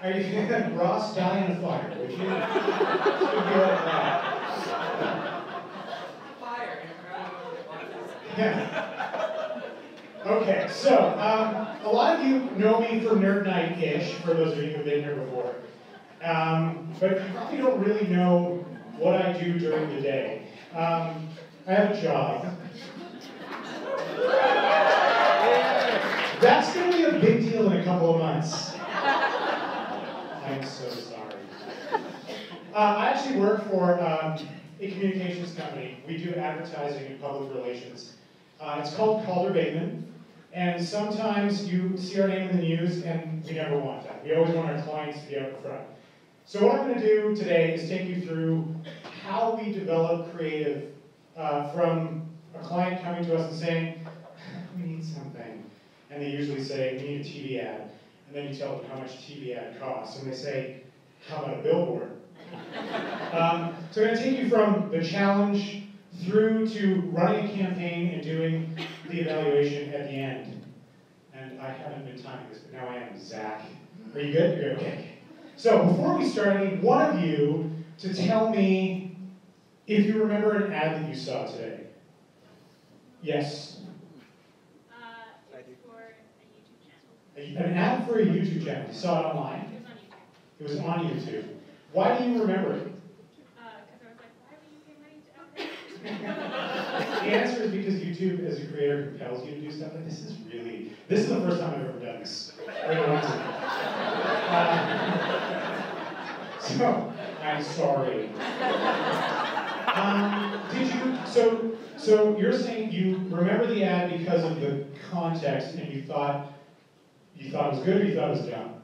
Are you Ross die in a fire? Would you? Should be like that. Fire. Yeah. Okay, so a lot of you know me from Nerd Night-ish, for those of you who've been here before. But you probably don't really know what I do during the day. I have a job. That's going to be a big deal in a couple of months. I'm so sorry. I actually work for a communications company. We do advertising and public relations. It's called Calder Bateman. And sometimes you see our name in the news, and we never want that. We always want our clients to be out in front. So what I'm going to do today is take you through how we develop creative from a client coming to us and saying, we need something. And they usually say, we need a TV ad. And then you tell them how much a TV ad costs. And they say, how about a billboard? So I'm going to take you from the challenge through to running a campaign and doing the evaluation at the end. And I haven't been timing this, but now I am. Zach, are you good? You're good? Okay. So before we start, I need one of you to tell me if you remember an ad that you saw today. Yes? For a YouTube channel. An ad for a YouTube channel. You saw it online? It was on YouTube. It was on YouTube. Why do you remember it? Because I was like, why would you pay money to advertise? The answer is because YouTube, as a creator, compels you to do stuff. And this is the first time I've ever done this. So, I'm sorry. So you're saying you remember the ad because of the context, and you thought it was good, or you thought it was dumb?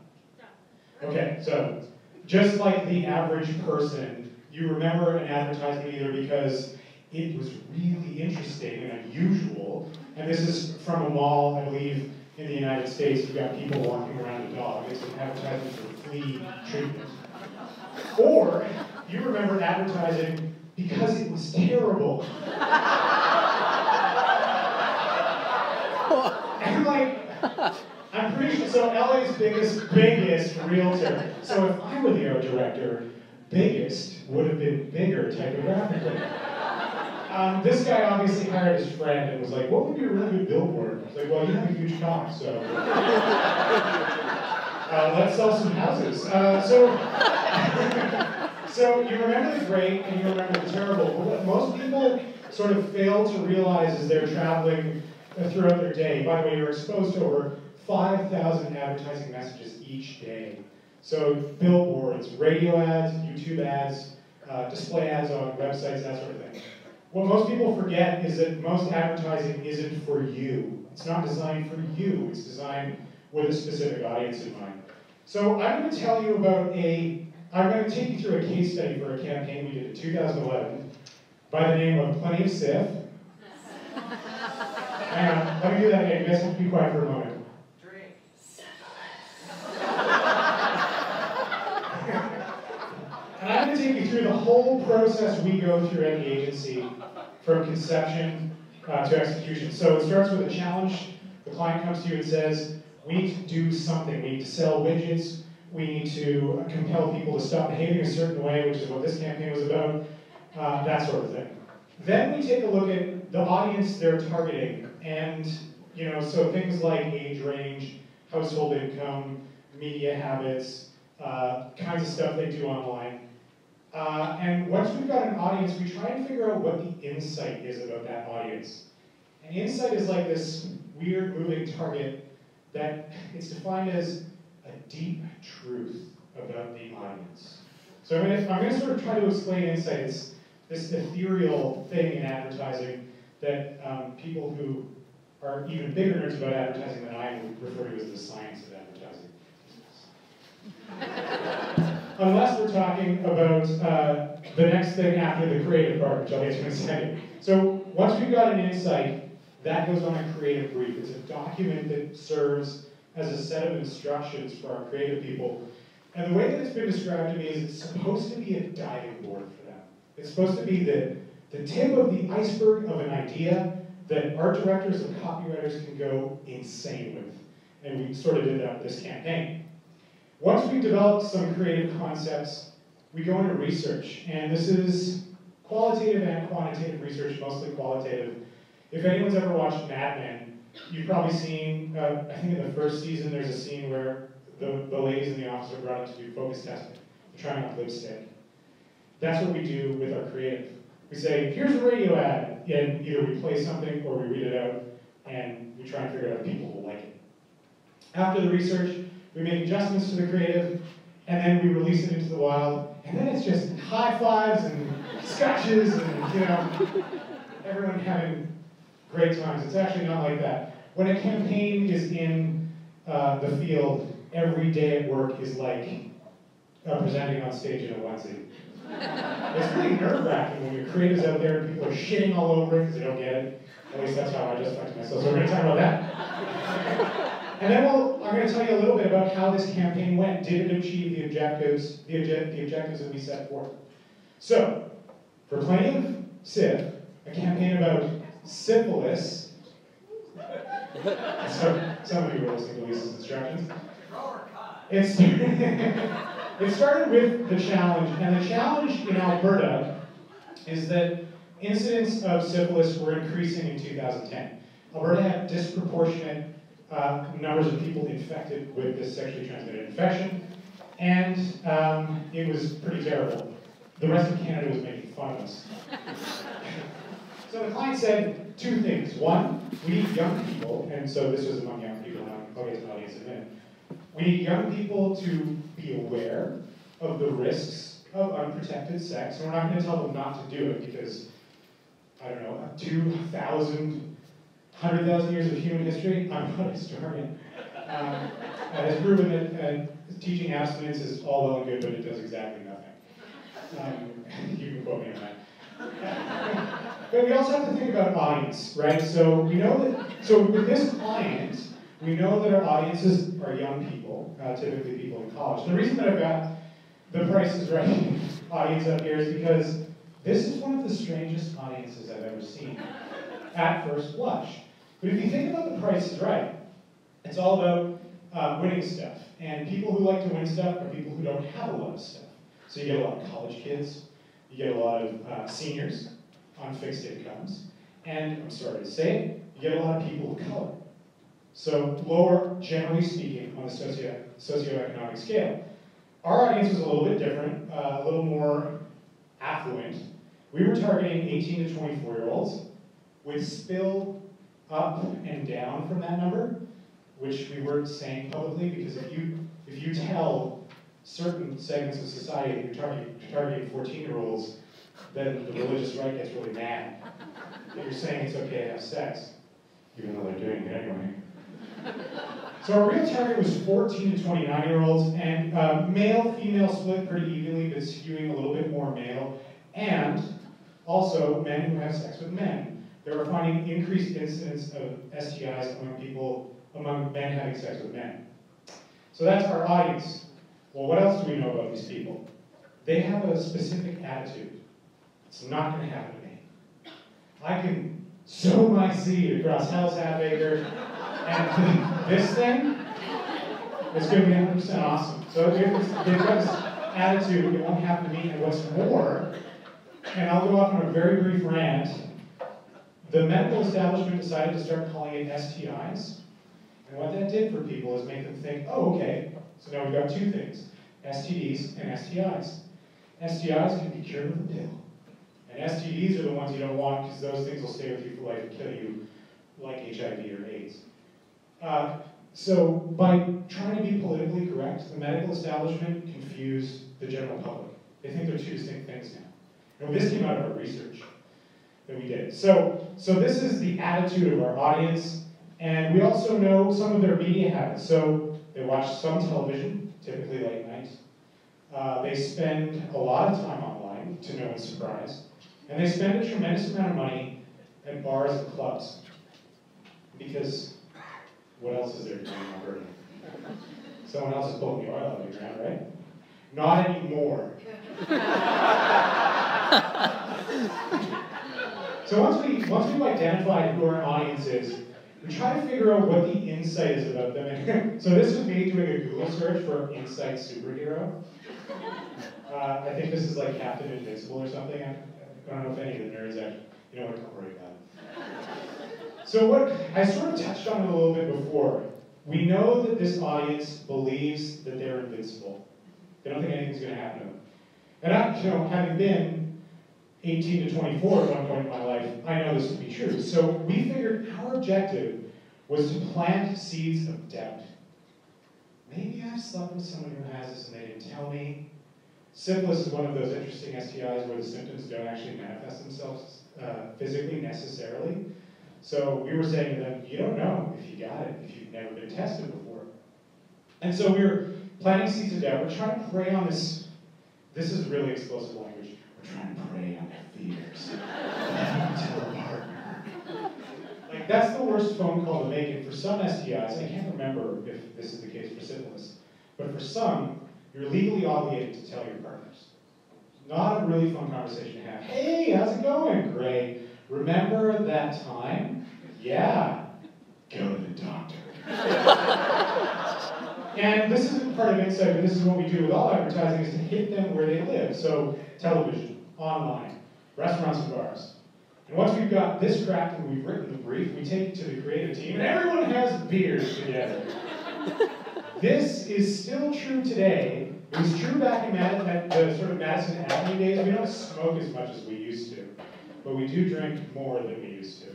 Dumb. Okay, so just like the average person, you remember an advertisement either because it was really interesting and unusual, and this is from a mall, I believe, in the United States. You've got people walking around a dog. It's an advertisement for flea treatment. Or you remember advertising because it was terrible. And like, I'm pretty sure, so LA's biggest realtor. So if I were the art director, biggest would have been bigger typographically. This guy obviously hired his friend and was like, what would be a really good billboard? I was like, well, you have a huge cock, so let's sell some houses. So you remember the great and you remember the terrible, but what most people sort of fail to realize as they're traveling throughout their day, by the way, you're exposed to over 5,000 advertising messages each day. So billboards, radio ads, YouTube ads, display ads on websites, that sort of thing. What most people forget is that most advertising isn't for you. It's not designed for you. It's designed with a specific audience in mind. So I'm going to tell you about I'm going to take you through a case study for a campaign we did in 2011 by the name of Plenty of Syph. Hang on, let me do that again. You guys have to be quiet for a moment. Drink. And I'm going to take you through the whole process we go through at the agency, from conception to execution. So it starts with a challenge. The client comes to you and says, we need to do something. We need to sell widgets. We need to compel people to stop behaving a certain way, which is what this campaign was about, that sort of thing. Then we take a look at the audience they're targeting, and so things like age range, household income, media habits, kinds of stuff they do online. And once we've got an audience, we try and figure out what the insight is about that audience. And insight is like this weird moving target that it's defined as a deep truth about the audience. So I'm going to sort of try to explain insight. It's this ethereal thing in advertising that people who are even bigger nerds about advertising than I would refer to as the science of advertising. Unless we're talking about the next thing after the creative part, which I'll get to in a second. So once we've got an insight, that goes on a creative brief. It's a document that serves as a set of instructions for our creative people. And the way that it's been described to me is it's supposed to be a diving board for them. It's supposed to be the tip of the iceberg of an idea that art directors and copywriters can go insane with. And we sort of did that with this campaign. Once we've developed some creative concepts, we go into research, and this is qualitative and quantitative research, mostly qualitative. If anyone's ever watched Mad Men, you've probably seen, I think in the first season, there's a scene where the ladies in the office are brought in to do focus testing, trying on lipstick. That's what we do with our creative. We say, here's a radio ad, and either we play something or we read it out, and we try and figure out if people will like it. After the research, we make adjustments to the creative, and then we release it into the wild, and then it's just high fives and scratches and, you know, everyone having great times. It's actually not like that. When a campaign is in the field, every day at work is like presenting on stage in a onesie. It's pretty nerve-wracking when your creative's out there and people are shitting all over it because they don't get it. At least that's how I justify to myself. So we're going to talk about that. And then I'm going to tell you a little bit about how this campaign went. Did it achieve the objectives that we set forth? So, for Plenty of Syph, a campaign about syphilis. So, some of you were listening to Lisa's instructions. It started with the challenge, and the challenge in Alberta is that incidents of syphilis were increasing in 2010. Alberta had disproportionate numbers of people infected with this sexually transmitted infection, and it was pretty terrible. The rest of Canada was making fun of us. So the client said two things. One, we need young people, and so this was among young people, and I'll get to the audience in a minute. We need young people to be aware of the risks of unprotected sex, and we're not going to tell them not to do it because, I don't know, 2,000, 100,000 years of human history, I'm not a historian, has proven that teaching abstinence is all well and good, but it does exactly nothing. You can quote me on that. But we also have to think about audience, right? So we know that, so with this client, we know that our audiences are young people, typically people in college. And the reason that I've got the Price is Right audience up here is because this is one of the strangest audiences I've ever seen at first blush. But if you think about the Price is Right, it's all about winning stuff. And people who like to win stuff are people who don't have a lot of stuff. So you get a lot of college kids, you get a lot of seniors on fixed incomes, and I'm sorry to say it, you get a lot of people of color. So lower, generally speaking, on the socioeconomic scale. Our audience was a little bit different, a little more affluent. We were targeting 18 to 24-year-olds, with spill up and down from that number, which we weren't saying publicly, because if you tell certain segments of society that you're targeting 14-year-olds, then the religious right gets really mad. If you're saying it's okay to have sex, even though they're doing it anyway. So our real target was 14 to 29-year-olds, and male-female split pretty evenly, but skewing a little bit more male, and also men who have sex with men. They were finding increased incidence of STIs among men having sex with men. So that's our audience. Well, what else do we know about these people? They have a specific attitude. It's not going to happen to me. I can sow my seed across Hell's Half Acre, and this thing is going to be 100% awesome. So they've got this attitude, it won't happen to me, and what's more, and I'll go off on a very brief rant, the medical establishment decided to start calling it STIs, and what that did for people is make them think, oh, okay, so now we've got two things, STDs and STIs. STIs can be cured with a pill. And STDs are the ones you don't want because those things will stay with you for life and kill you, like HIV or AIDS. So by trying to be politically correct, the medical establishment confused the general public. They think they're two distinct things now. And this came out of our research that we did. So this is the attitude of our audience, and we also know some of their media habits. So they watch some television, typically late night. They spend a lot of time online, to no one's surprise. And they spend a tremendous amount of money at bars and clubs. Because what else is there to do in Alberta? Someone else is pulling the oil out of the ground, right? Not anymore. So once we've identified who our audience is, we try to figure out what the insight is about them. And so this was me doing a Google search for insight superhero. I think this is like Captain Invincible or something. I don't know if any of the nerds actually, you know what, don't worry about it. So what, I sort of touched on it a little bit before. We know that this audience believes that they're invincible. They don't think anything's going to happen to them. And I, you know, having been 18 to 24 at one point in my life, I know this to be true. So we figured our objective was to plant seeds of doubt. Maybe I've slept with someone who has this and they didn't tell me. Syphilis is one of those interesting STIs where the symptoms don't actually manifest themselves physically necessarily. So we were saying to them, you don't know if you got it, if you've never been tested before. And so we were planting seeds of doubt. We're trying to prey on this. This is really explosive language. We're trying to prey on their fears. Tell a partner. Like, that's the worst phone call to make. And for some STIs, I can't remember if this is the case for syphilis, but for some, you're legally obligated to tell your partners. Not a really fun conversation to have. Hey, how's it going? Great. Remember that time? Yeah. Go to the doctor. And this isn't part of Insight, but this is what we do with all advertising, is to hit them where they live. So television, online, restaurants and bars. And once we've got this cracked and we've written the brief, we take it to the creative team, and everyone has beers together. This is still true today. It was true back in at the sort of Madison Avenue days. We don't smoke as much as we used to, but we do drink more than we used to.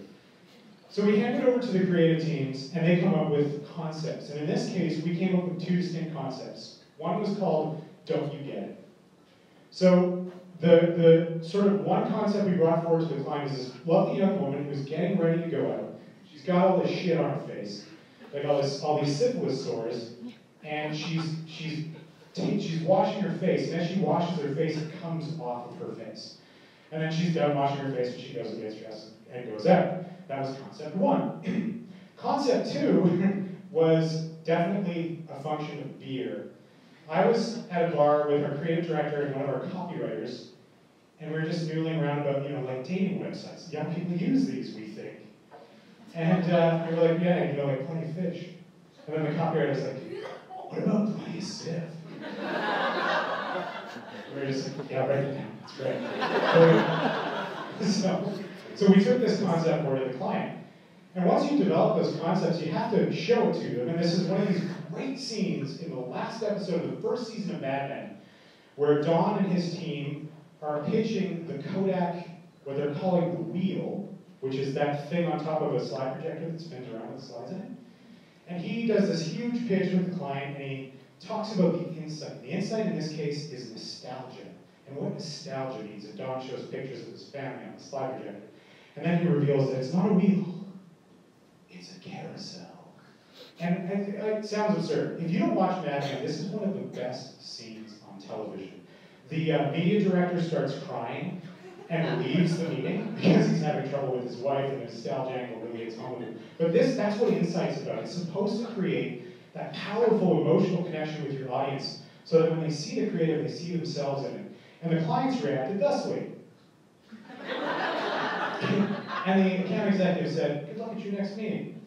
So we hand it over to the creative teams, and they come up with concepts. And in this case, we came up with two distinct concepts. One was called, Don't You Get It? So the sort of one concept we brought forward to the client is this lovely young woman who's getting ready to go out. She's got all this shit on her face, like all these syphilis sores, and she's washing her face, and as she washes her face, it comes off of her face. And then she's done washing her face, and she goes and gets dressed and goes out. That was concept one. Concept two was definitely a function of beer. I was at a bar with our creative director and one of our copywriters, and we were just noodling around about, like dating websites. Young people use these, we think. And we were like, yeah, like Plenty of Fish. And then the copywriter's like, what about Plenty of Syph? We were just like, yeah, write it down, it's great. So we took this concept over to the client. And once you develop those concepts, you have to show it to them. And this is one of these great scenes in the last episode of the first season of Mad Men, where Don and his team are pitching the Kodak, what they're calling the wheel, which is that thing on top of a slide projector that spins around with slides in it. And he does this huge pitch with the client, and he talks about the insight. The insight in this case is nostalgia. And what nostalgia means, and Don shows pictures of his family on the slide projector. And then he reveals that it's not a wheel, it's a carousel. And it sounds absurd. If you don't watch Mad Men, this is one of the best scenes on television. The media director starts crying and leaves the meeting because he's having trouble with his wife, and the nostalgia angle really hits home with him. But that's what Insight's about. It's supposed to create that powerful emotional connection with your audience so that when they see the creative, they see themselves in it. And the clients reacted thusly. And the account executive said, good luck at your next meeting.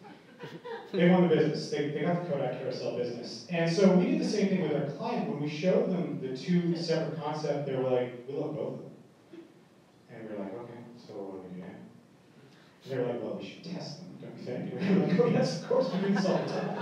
They won the business. They got the Kodak carousel business. And so we did the same thing with our client. When we showed them the two separate concepts, they were like, we love both of them. And we were like, okay, so what do we do now? And they were like, well, we should test them, don't you think? And we were like, oh yes, of course, we do this all the time.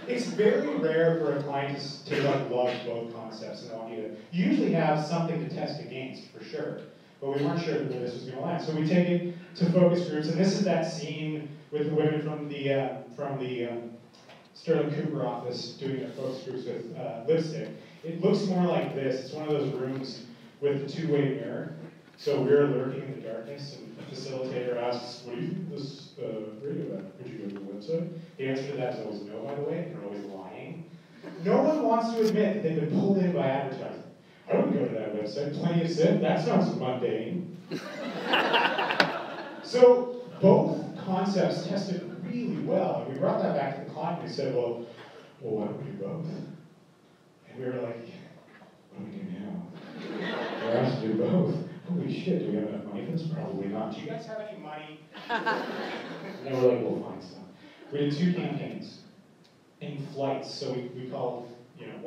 It's very rare for a client to love both concepts and want you to. You usually have something to test against, for sure. But we weren't sure where this was going to land. So we take it to focus groups, and this is that scene with the women from the Sterling Cooper office doing their focus groups with lipstick. It looks more like this. It's one of those rooms with the two-way mirror. So we're lurking in the darkness, and the facilitator asks, what do you think of this radio about? Would you go to the website? The answer to that is always no, by the way. They're always lying. No one wants to admit that they've been pulled in by advertising. I wouldn't go to that website. Plenty of Syph, that sounds mundane. So both concepts tested really well, and we brought that back to the client and we said, well, why don't we do both? And we were like, what do we do now? We're asked to do both. holy shit, do we have enough money for this? Probably not. Do you guys have any money? And they were like, we'll find some. We did 2 campaigns in flights. So we called, you know,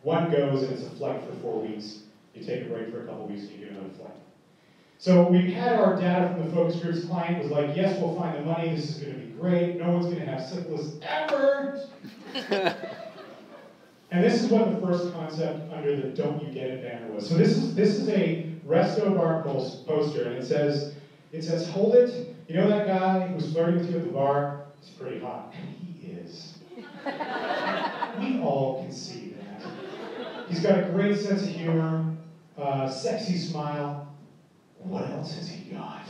one goes and it's a flight for 4 weeks. You take a break for a couple weeks and you do another flight. So we had our data from the focus groups. Client was like, yes, we'll find the money. This is going to be great. No one's going to have syphilis ever. And this is what the first concept under the "Don't You Get It" banner was. So this is a resto bar poster, and it says, hold it. You know that guy who's flirting with you at the bar? He's pretty hot. And he is. We all can see that. He's got a great sense of humor, sexy smile. What else has he got?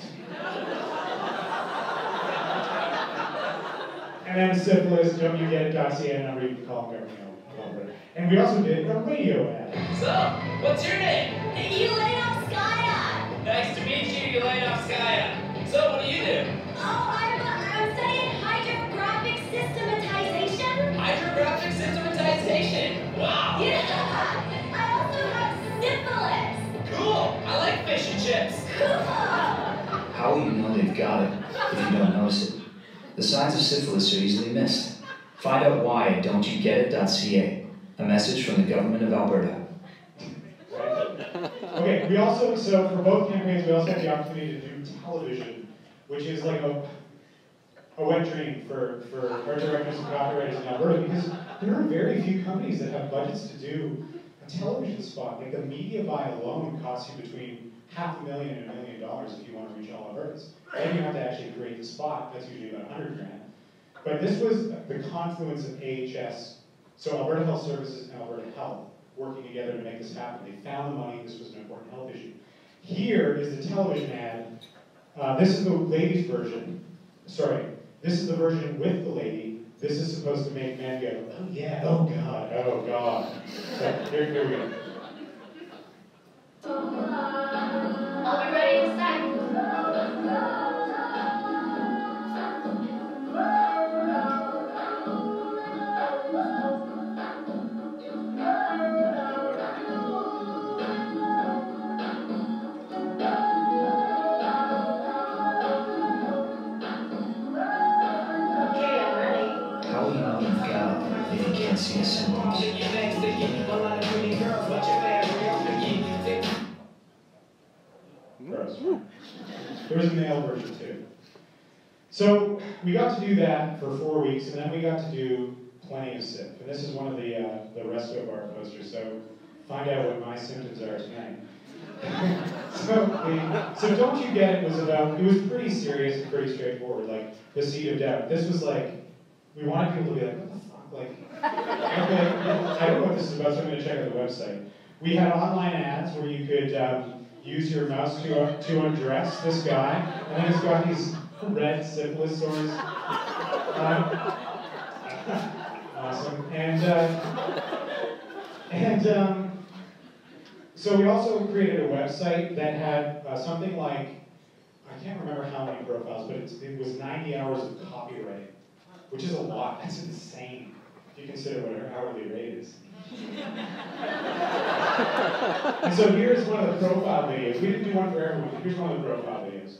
And then syphilis, don'tyougetit.ca, number you can call him, Alberta. And we also did a radio ad. So, what's your name? Elena Skaya. Nice to meet you, Elena Skaya. So, what do you do? Oh, I'm studying hydrographic systematization. Hydrographic systematization. Wow. Yeah. I also have syphilis. Cool. I like fish and chips. Cool. How will you know they've got it if you don't notice it? The signs of syphilis are easily missed. Find out why at don'tyougetit.ca. A message from the government of Alberta. Okay, we also, so for both campaigns, we also had the opportunity to do television, which is like a wet dream for art directors and copywriters in Alberta, because there are very few companies that have budgets to do a television spot. Like the media buy alone costs you between $500,000 and $1 million if you want to reach all Albertans. Then you have to actually create the spot. That's usually about $100,000. But this was the confluence of AHS, so Alberta Health Services and Alberta Health, working together to make this happen. They found the money. This was an important health issue. Here is the television ad. This is the ladies' version. Sorry, this is the version with the lady. This is supposed to make men go, oh yeah, oh God, oh God. So here we go. I'll be ready in a sec. See the symptoms. There was a male version too. So we got to do that for 4 weeks, and then we got to do Plenty of Syph. And this is one of the resto bar posters. So find out what my symptoms are tonight. So Don't You Get It was about, it was pretty serious and pretty straightforward, like the seed of doubt. This was like, we wanted people to be like, what the fuck? Like, okay, I don't know what this is about, so I'm going to check out the website. We had online ads where you could use your mouse to undress this guy, and then he's got these red syphilis sores. Awesome. So we also created a website that had something like, I can't remember how many profiles, but it was 90 hours of copywriting, which is a lot. That's insane if you consider what our hourly rate is. And so here's one of the profile videos. We didn't do one for everyone. Here's one of the profile videos.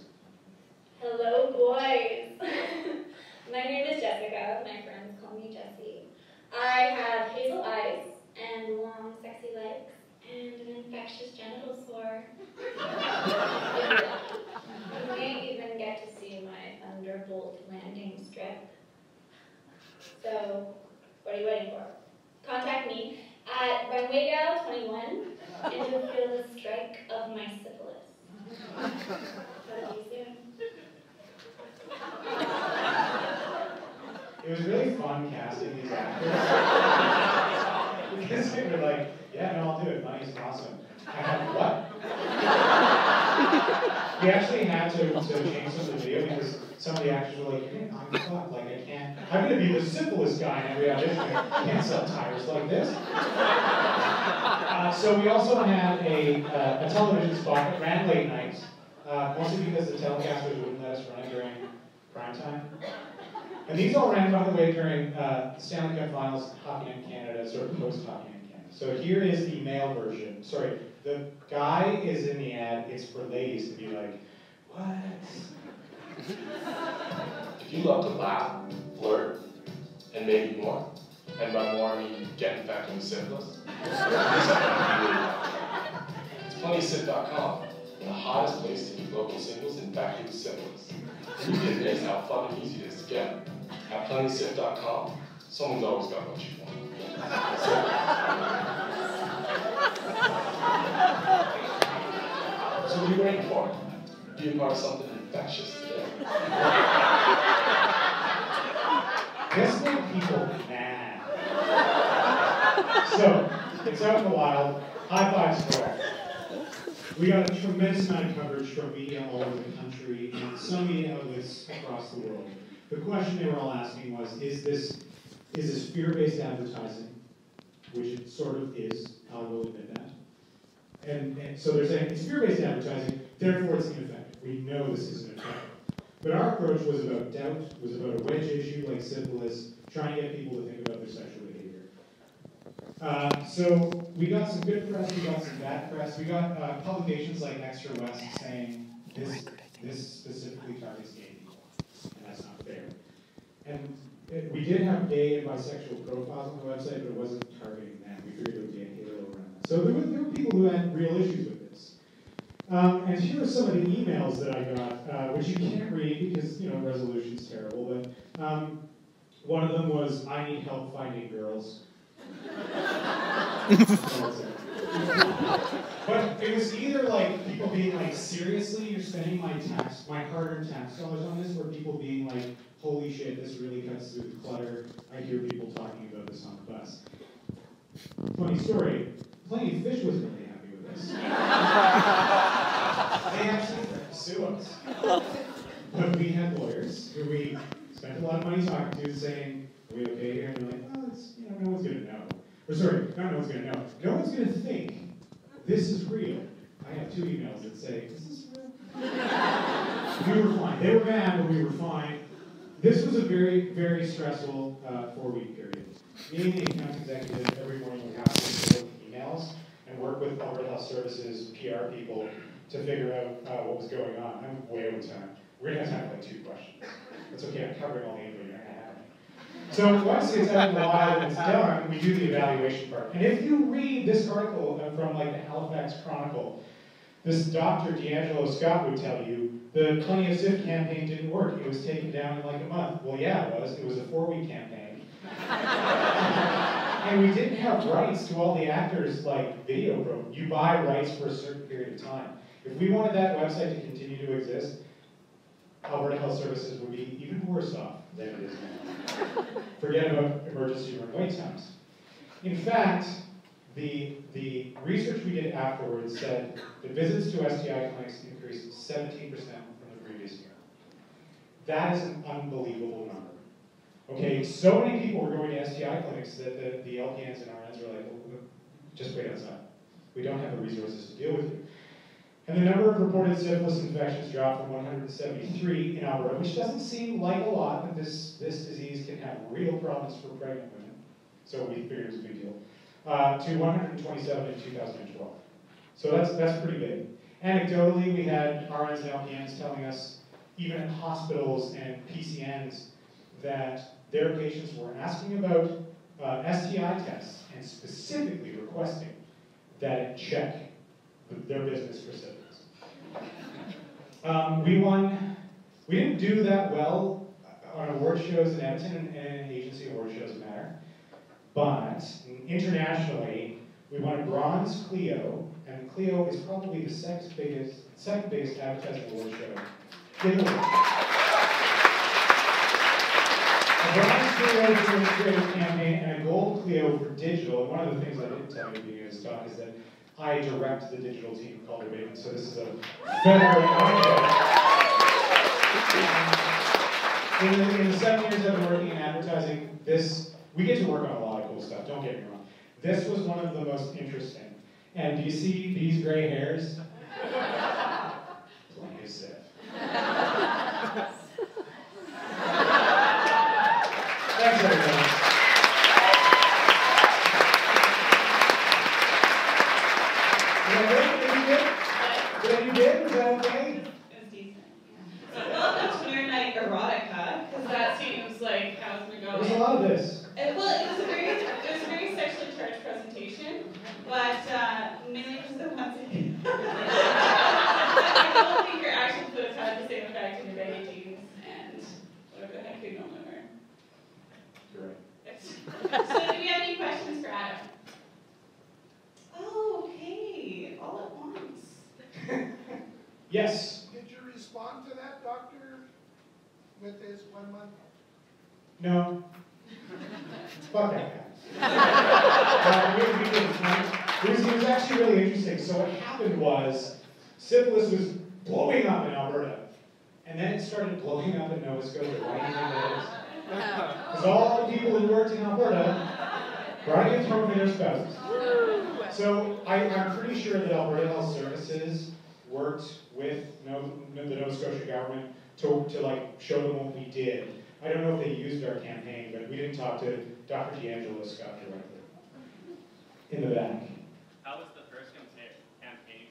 Hello, boys. My name is Jessica. My friends call me Jessie. I have hazel eyes and long, sexy legs and an infectious genital sore. You may even get to see my thunderbolt landing strip. So, what are you waiting for? Contact me at runwaygal21 and you'll feel the strike of my syphilis. Talk to you soon. It was really fun casting these actors. Because they were like, yeah, no, I'll do it. Money's awesome. I have what? We actually had to change some of the video because some of the actors were like, hey, I'm fucked. Like, I can't. I'm going to be the syphilis guy in every audition. I can't sell tires like this. So we also had a television spot that ran late nights, mostly because the telecasters wouldn't let us run it during prime time. And these all ran, by the way, during Stanley Cup Finals, Hockey Night in Canada, sort of post-Hockey Night in Canada. So here is the male version. Sorry, the guy is in the ad. It's for ladies to be like, what? If you love to laugh, flirt, and maybe more, and by more I mean get infected with syphilis, this is really it's plentyofsyph.com, the hottest place to meet local singles infected with syphilis. And you'd be amazed how fun and easy it is to get. At plentyofsyph.com, someone's always got what you want. So what are you waiting for? Be a part of something infectious today. This made people mad. So, it's out in the wild. High fives for all. We got a tremendous amount of coverage from media all over the country and some media outlets across the world. The question they were all asking was, is this fear-based advertising? Which it sort of is, I will admit that. And so they're saying, it's fear-based advertising, therefore it's ineffective. We know this isn't effective. But our approach was about doubt, was about a wedge issue like syphilis, trying to get people to think about their sexual behavior. So we got some good press, we got some bad press. We got publications like Extra West saying this specifically targets gay people, and that's not fair. And we did have gay and bisexual profiles on the website, but it wasn't targeting them. We figured it would be a halo around that. So there were people who had real issues with this. And here are some of the emails that I got, which you can't read because, you know, resolution's terrible, but one of them was, I need help finding girls. But it was either like people being like, seriously, you're spending my hard-earned tax dollars on this, or people being like, holy shit, this really cuts through the clutter. I hear people talking about this on the bus. Funny story, Plenty of Syph was really happy with this. They actually threatened to sue us. But we had lawyers who we spent a lot of money talking to saying, are we okay here? And they're like, well, it's, you know, no one's going to know. Or sorry, not no one's going to know. No one's going to think this is real. I have 2 emails that say, is this real? We were fine. They were mad, but we were fine. This was a very, very stressful 4-week period. Me and the account executive, every morning we have to look at emails and work with Alberta Health Services PR people to figure out what was going on. I'm way over time. We're going to have time for like 2 questions. That's okay, I'm covering all the info you're not going to have. So once it's out in the wild and it's done, we do the evaluation part. And if you read this article from like the Halifax Chronicle, this Dr. D'Angelo Scott would tell you the Plenty of Syph campaign didn't work. It was taken down in like a month. Well, yeah, it was. It was a 4-week campaign. And we didn't have rights to all the actors' like video program. You buy rights for a certain period of time. If we wanted that website to continue to exist, Alberta Health Services would be even worse off than it is now. Forget about emergency room wait times. In fact, the research we did afterwards said the visits to STI clinics increased 17% from the previous year. That is an unbelievable number. Okay, so many people were going to STI clinics that the LPNs and RNs were like, well, just wait outside. We don't have the resources to deal with you. And the number of reported syphilis infections dropped from 173 in Alberta, which doesn't seem like a lot, but this disease can have real problems for pregnant women. So we figured it was a big deal. To 127 in 2012. So that's pretty big. Anecdotally, we had RNs and LPNs telling us, even in hospitals and PCNs, that their patients were asking about STI tests and specifically requesting that it check their business for syphilis. We didn't do that well on award shows in Edmonton and agency award shows matter. But internationally, we won a bronze Clio, and Clio is probably the second biggest advertising award show in the world. A bronze Clio for the creative campaign and a gold Clio for digital. And one of the things I didn't tell you being in this talk is that I direct the digital team of Calder Bateman, so this is a federal honor. In the 7 years I've been working in advertising, we get to work on a lot of cool stuff, don't get me wrong. This was one of the most interesting. And do you see these gray hairs? Plenty of Syph. Thanks, everybody. could go nowhere. You're right. So do we have any questions for Adam? Oh, okay, all at once. Yes. Did you respond to that doctor with his 1 month? No. Fuck that guy. It was actually really interesting. So what happened was, syphilis was blowing up in Alberta, and then it started blowing up in Nova Scotia. Why do you think that is? Because all the people who worked in Alberta brought a gift home for their spouses. So I'm pretty sure that Alberta Health Services worked with the Nova Scotia government to like show them what we did. I don't know if they used our campaign, but we didn't talk to Dr. D'Angelo Scott directly. In the back. How was the first campaign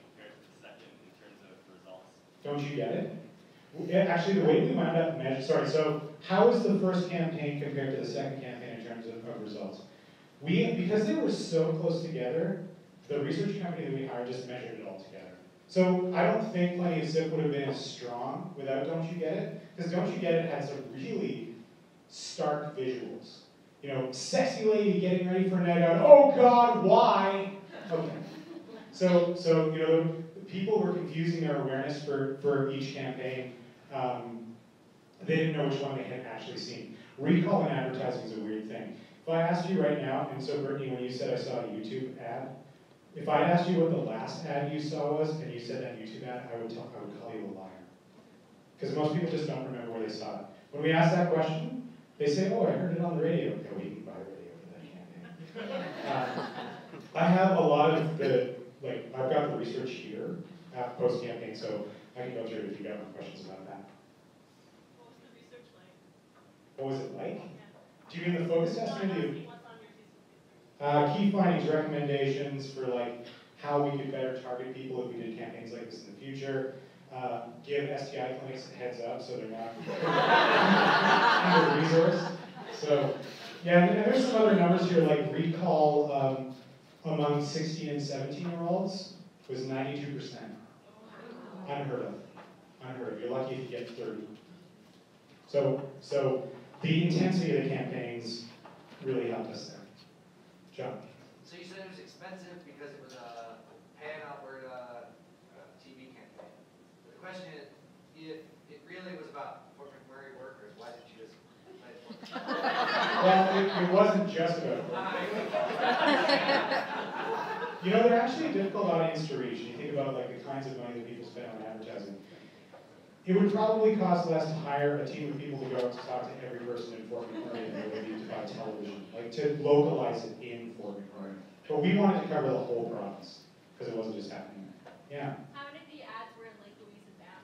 compared to the second in terms of results? Don't you get it? Actually, the way we wound up measuring, so how was the first campaign compared to the second campaign in terms of results? Because they were so close together, the research company that we hired just measured it all together. So I don't think Plenty of Syph would have been as strong without Don't You Get It, because Don't You Get It had some really stark visuals. You know, sexy lady getting ready for a night out. Oh God, why? Okay. So you know, people were confusing their awareness for each campaign. They didn't know which one they had actually seen. Recall in advertising is a weird thing. If I asked you right now, and so Brittany, when you said I saw a YouTube ad, if I asked you what the last ad you saw was, and you said that YouTube ad, I would call you a liar. Because most people just don't remember where they saw it. When we ask that question, they say, oh, I heard it on the radio. Okay, we can buy radio for that campaign. I have a lot of I've got the research here post-campaign, so I can go through it if you got more questions about that. What was the research like? What was it like? Yeah. Do you mean the focus test or do you? What's on your research? Key findings, recommendations for like how we could better target people if we did campaigns like this in the future. Give STI clinics a heads up so they're not under-resourced. So, yeah, and there's some other numbers here, like recall among 16 and 17-year-olds was 92%. Unheard of. Unheard of. You're lucky if you get 30. So the intensity of the campaigns really helped us there. John. So you said it was expensive because it was a pan-Alberta TV campaign. But the question is, if it really was about Fort McMurray workers, why didn't you just let it work? Well, it wasn't just about You know, they're actually a difficult audience to reach. You think about like the kinds of money that people spend on advertising. It would probably cost less to hire a team of people to go out to talk to every person in Fort McMurray than it would be to buy television, like to localize it in Fort McMurray. But we wanted to cover the whole province because it wasn't just happening there. Yeah. How many of the ads were in Lake Louise and Banff?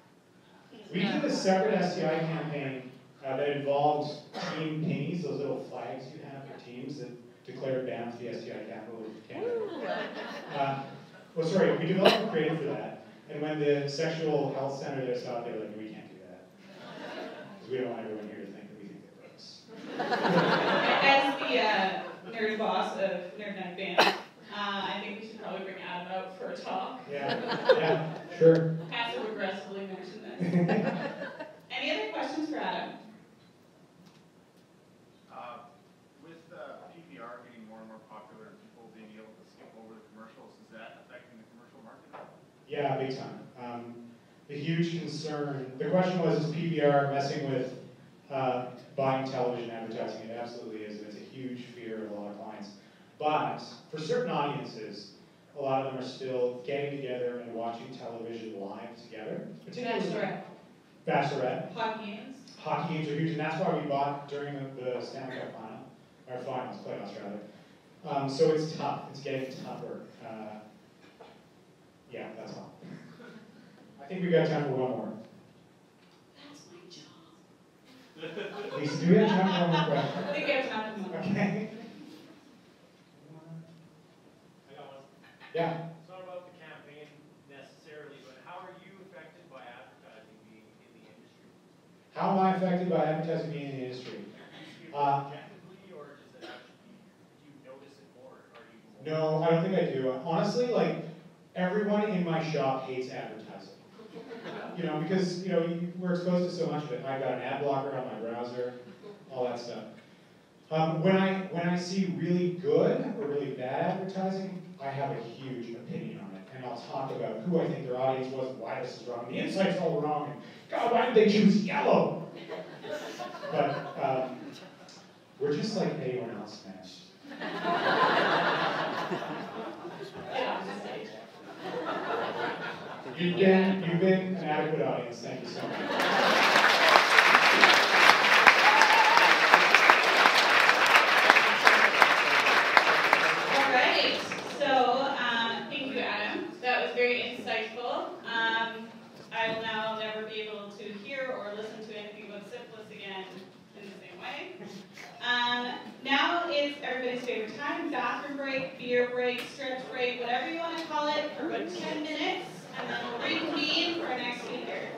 We did a separate STI campaign that involved team pennies, those little flags you have for teams that declared Banff the STI capital of Canada. Well, sorry, we developed a creative for that. And when the sexual health center there saw it, they were like, we can't do that. Because we don't want everyone here to think that we think they're gross. As the nerd boss of Nerd Night Band, I think we should probably bring Adam out for a talk. Yeah, sure. Passive aggressively mention this. Any other questions for Adam? With PPR getting more and more popular and people being able to skip over the commercials, is that affecting the commercial market? Yeah, big time. The huge concern, the question was, is PPR messing with buying television advertising? It absolutely is. It's a huge fear of a lot of clients. But for certain audiences, a lot of them are still getting together and watching television live together. Bachelorette. Hockey games. Hockey games are huge, and that's why we bought during the Stanley Cup final, or finals, playoffs rather. So it's tough. It's getting tougher. Yeah, that's all. I think we got time for one more. That's my job. Lisa, do we have time for one more question? I think we have time for one. Okay. I got one. Yeah. It's not about the campaign necessarily, but how are you affected by advertising being in the industry? How am I affected by advertising being in the industry? Do you see it objectively, or does it actually, do you notice it more? Are you more? No, I don't think I do. Honestly, like, everyone in my shop hates advertising. You know, because, you know, we're exposed to so much of it. I've got an ad blocker on my browser. all that stuff. When I see really good or really bad advertising, I have a huge opinion on it, and I'll talk about who I think their audience was, and why this is wrong, the insight's all wrong, and God, why did they choose yellow? But we're just like anyone else, man. You've been an adequate audience. Thank you so much. Alright, so thank you, Adam. That was very insightful. I will now never be able to hear or listen to anything about syphilis again in the same way. Now is everybody's favorite time, bathroom break, beer break, stretch break, whatever you want to call it, for about 10 minutes, and then we'll reconvene for our next speaker.